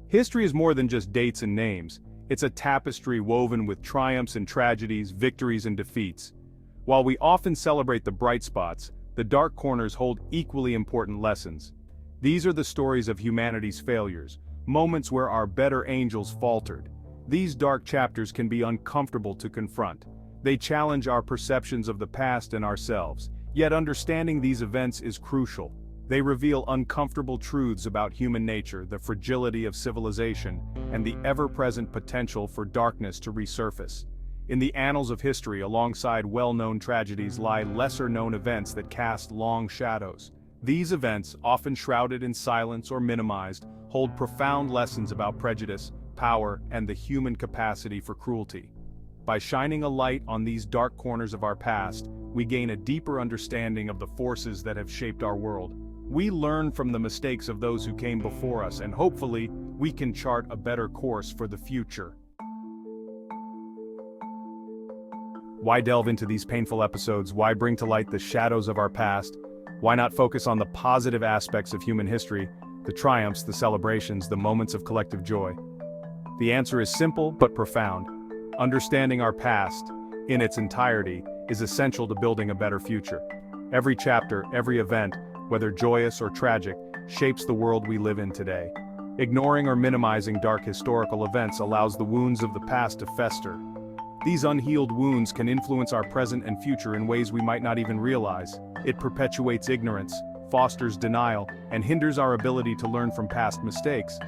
History is more than just dates and names. It's a tapestry woven with triumphs and tragedies, victories and defeats. While we often celebrate the bright spots, the dark corners hold equally important lessons. These are the stories of humanity's failures, moments where our better angels faltered. These dark chapters can be uncomfortable to confront. They challenge our perceptions of the past and ourselves, yet understanding these events is crucial. They reveal uncomfortable truths about human nature, the fragility of civilization, and the ever-present potential for darkness to resurface. In the annals of history, alongside well-known tragedies lie lesser-known events that cast long shadows. These events, often shrouded in silence or minimized, hold profound lessons about prejudice, power, and the human capacity for cruelty. By shining a light on these dark corners of our past, we gain a deeper understanding of the forces that have shaped our world. We learn from the mistakes of those who came before us, and hopefully, we can chart a better course for the future. Why delve into these painful episodes? Why bring to light the shadows of our past? Why not focus on the positive aspects of human history, the triumphs, the celebrations, the moments of collective joy? The answer is simple but profound. Understanding our past, in its entirety, is essential to building a better future. Every chapter, every event, whether joyous or tragic, shapes the world we live in today. Ignoring or minimizing dark historical events allows the wounds of the past to fester. These unhealed wounds can influence our present and future in ways we might not even realize. It perpetuates ignorance, fosters denial, and hinders our ability to learn from past mistakes.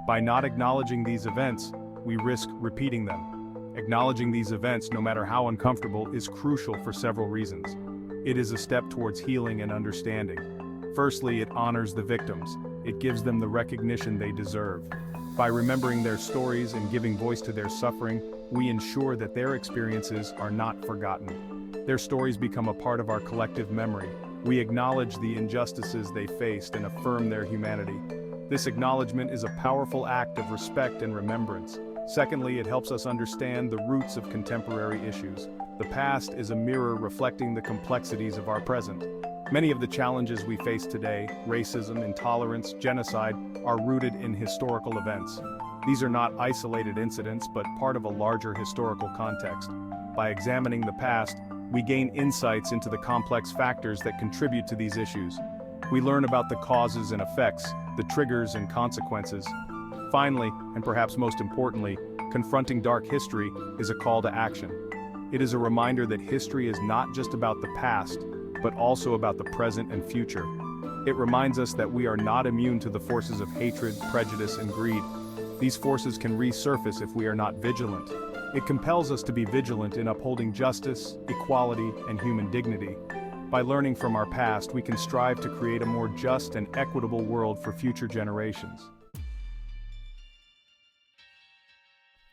By not acknowledging these events, we risk repeating them. Acknowledging these events, no matter how uncomfortable, is crucial for several reasons. It is a step towards healing and understanding. Firstly, it honors the victims. It gives them the recognition they deserve. By remembering their stories and giving voice to their suffering, we ensure that their experiences are not forgotten. Their stories become a part of our collective memory. We acknowledge the injustices they faced and affirm their humanity. This acknowledgement is a powerful act of respect and remembrance. Secondly, it helps us understand the roots of contemporary issues. The past is a mirror reflecting the complexities of our present. Many of the challenges we face today, racism, intolerance, genocide, are rooted in historical events. These are not isolated incidents, but part of a larger historical context. By examining the past, we gain insights into the complex factors that contribute to these issues. We learn about the causes and effects, the triggers and consequences. Finally, and perhaps most importantly, confronting dark history is a call to action. It is a reminder that history is not just about the past, but also about the present and future. It reminds us that we are not immune to the forces of hatred, prejudice, and greed. These forces can resurface if we are not vigilant. It compels us to be vigilant in upholding justice, equality, and human dignity. By learning from our past, we can strive to create a more just and equitable world for future generations.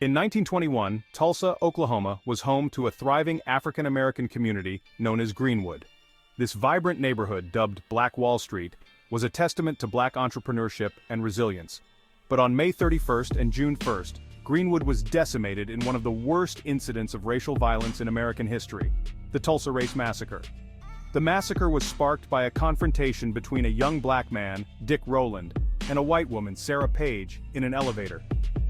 In 1921, Tulsa, Oklahoma was home to a thriving African-American community known as Greenwood. This vibrant neighborhood, dubbed Black Wall Street, was a testament to Black entrepreneurship and resilience. But on May 31st and June 1st, Greenwood was decimated in one of the worst incidents of racial violence in American history, the Tulsa Race Massacre. The massacre was sparked by a confrontation between a young black man, Dick Rowland, and a white woman, Sarah Page, in an elevator.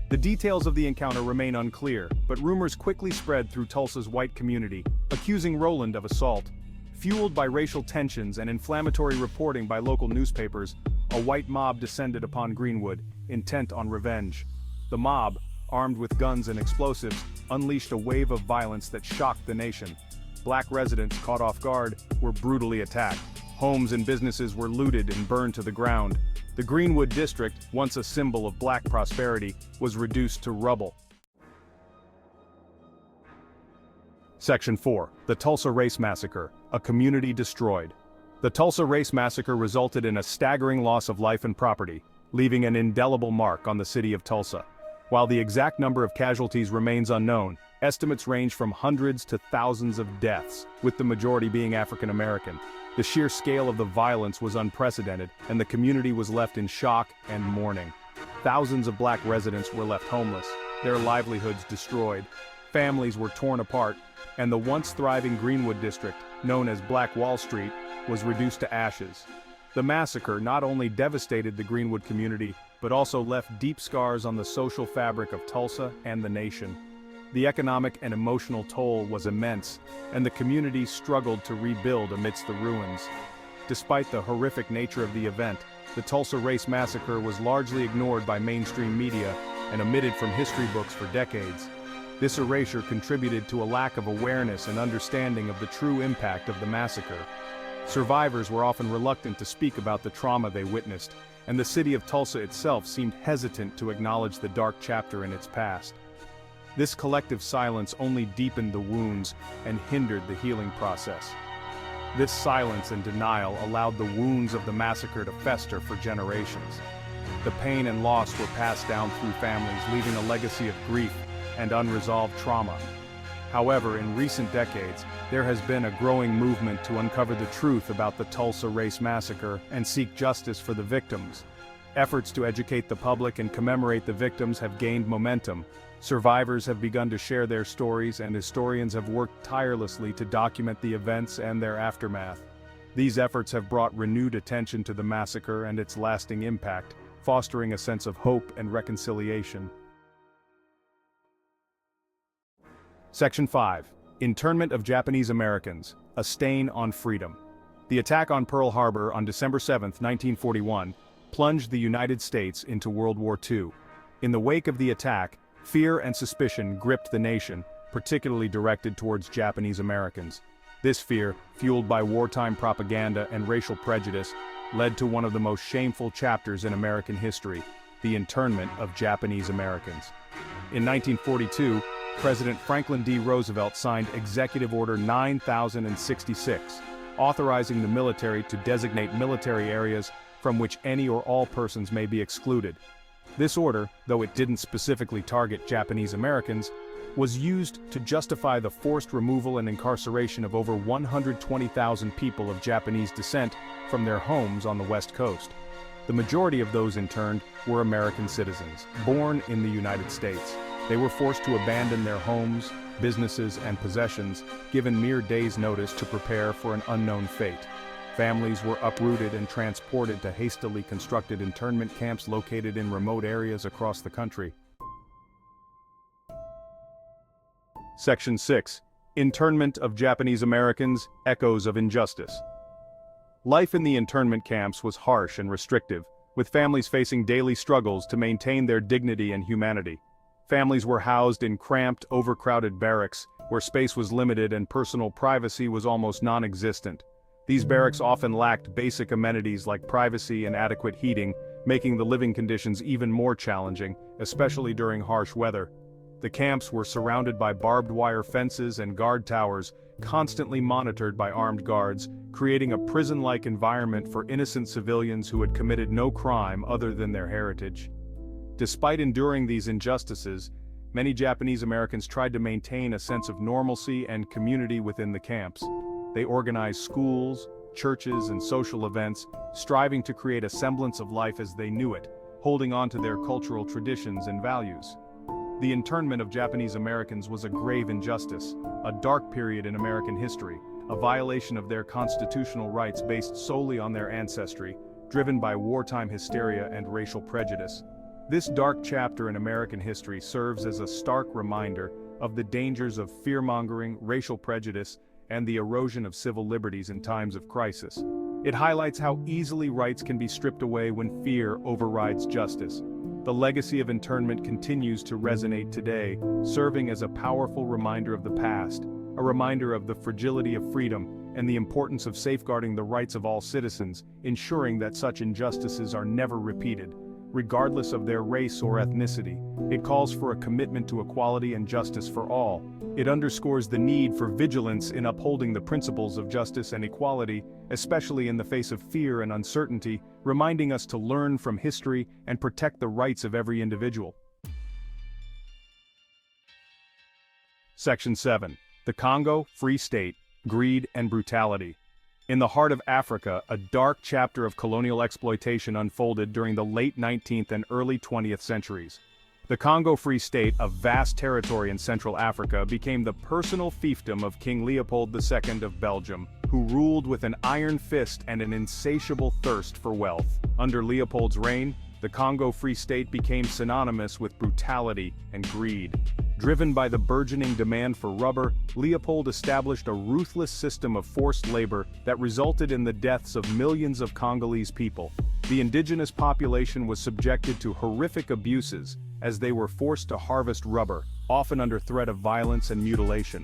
The details of the encounter remain unclear, but rumors quickly spread through Tulsa's white community, accusing Rowland of assault. Fueled by racial tensions and inflammatory reporting by local newspapers, a white mob descended upon Greenwood, intent on revenge. The mob, armed with guns and explosives, unleashed a wave of violence that shocked the nation. Black residents, caught off guard, were brutally attacked. Homes and businesses were looted and burned to the ground. The Greenwood district, once a symbol of black prosperity, was reduced to rubble. Section 4. The Tulsa Race Massacre, a community destroyed. The Tulsa Race Massacre resulted in a staggering loss of life and property, leaving an indelible mark on the city of Tulsa. While the exact number of casualties remains unknown, estimates range from hundreds to thousands of deaths, with the majority being African American. The sheer scale of the violence was unprecedented, and the community was left in shock and mourning. Thousands of black residents were left homeless, their livelihoods destroyed, families were torn apart, and the once thriving Greenwood district, known as Black Wall Street, was reduced to ashes. The massacre not only devastated the Greenwood community, but also left deep scars on the social fabric of Tulsa and the nation. The economic and emotional toll was immense, and the community struggled to rebuild amidst the ruins. Despite the horrific nature of the event, the Tulsa Race Massacre was largely ignored by mainstream media and omitted from history books for decades. This erasure contributed to a lack of awareness and understanding of the true impact of the massacre. Survivors were often reluctant to speak about the trauma they witnessed, and the city of Tulsa itself seemed hesitant to acknowledge the dark chapter in its past. This collective silence only deepened the wounds and hindered the healing process. This silence and denial allowed the wounds of the massacre to fester for generations. The pain and loss were passed down through families, leaving a legacy of grief and unresolved trauma. However, in recent decades, there has been a growing movement to uncover the truth about the Tulsa Race Massacre and seek justice for the victims. Efforts to educate the public and commemorate the victims have gained momentum. Survivors have begun to share their stories, and historians have worked tirelessly to document the events and their aftermath. These efforts have brought renewed attention to the massacre and its lasting impact, fostering a sense of hope and reconciliation. Section 5. Internment of Japanese Americans, a Stain on Freedom. The attack on Pearl Harbor on December 7, 1941, plunged the United States into World War II. In the wake of the attack, fear and suspicion gripped the nation, particularly directed towards Japanese Americans. This fear, fueled by wartime propaganda and racial prejudice, led to one of the most shameful chapters in American history, the internment of Japanese Americans. In 1942, President Franklin D. Roosevelt signed Executive Order 9066, authorizing the military to designate military areas from which any or all persons may be excluded. This order, though it didn't specifically target Japanese Americans, was used to justify the forced removal and incarceration of over 120,000 people of Japanese descent from their homes on the West Coast. The majority of those interned were American citizens, born in the United States. They were forced to abandon their homes, businesses, and possessions, given mere days' notice to prepare for an unknown fate. Families were uprooted and transported to hastily constructed internment camps located in remote areas across the country. Section 6. Internment of Japanese Americans, Echoes of Injustice. Life in the internment camps was harsh and restrictive, with families facing daily struggles to maintain their dignity and humanity. Families were housed in cramped, overcrowded barracks, where space was limited and personal privacy was almost non-existent. These barracks often lacked basic amenities like privacy and adequate heating, making the living conditions even more challenging, especially during harsh weather. The camps were surrounded by barbed wire fences and guard towers, constantly monitored by armed guards, creating a prison-like environment for innocent civilians who had committed no crime other than their heritage. Despite enduring these injustices, many Japanese Americans tried to maintain a sense of normalcy and community within the camps. They organized schools, churches, and social events, striving to create a semblance of life as they knew it, holding on to their cultural traditions and values. The internment of Japanese Americans was a grave injustice, a dark period in American history, a violation of their constitutional rights based solely on their ancestry, driven by wartime hysteria and racial prejudice. This dark chapter in American history serves as a stark reminder of the dangers of fear-mongering, racial prejudice, and the erosion of civil liberties in times of crisis. It highlights how easily rights can be stripped away when fear overrides justice. The legacy of internment continues to resonate today, serving as a powerful reminder of the past, a reminder of the fragility of freedom, and the importance of safeguarding the rights of all citizens, ensuring that such injustices are never repeated, regardless of their race or ethnicity. It calls for a commitment to equality and justice for all. It underscores the need for vigilance in upholding the principles of justice and equality, especially in the face of fear and uncertainty, reminding us to learn from history and protect the rights of every individual. Section 7. The Congo Free State, Greed and Brutality. In the heart of Africa, a dark chapter of colonial exploitation unfolded during the late 19th and early 20th centuries. The Congo Free State, a vast territory in Central Africa, became the personal fiefdom of King Leopold II of Belgium, who ruled with an iron fist and an insatiable thirst for wealth. Under Leopold's reign, the Congo Free State became synonymous with brutality and greed. Driven by the burgeoning demand for rubber, Leopold established a ruthless system of forced labor that resulted in the deaths of millions of Congolese people. The indigenous population was subjected to horrific abuses, as they were forced to harvest rubber, often under threat of violence and mutilation.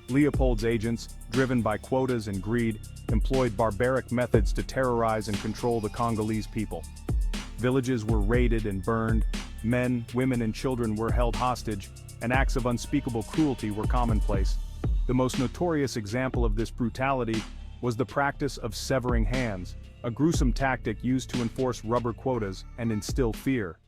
Leopold's agents, driven by quotas and greed, employed barbaric methods to terrorize and control the Congolese people. Villages were raided and burned, men, women and children were held hostage, and acts of unspeakable cruelty were commonplace. The most notorious example of this brutality was the practice of severing hands, a gruesome tactic used to enforce rubber quotas and instill fear.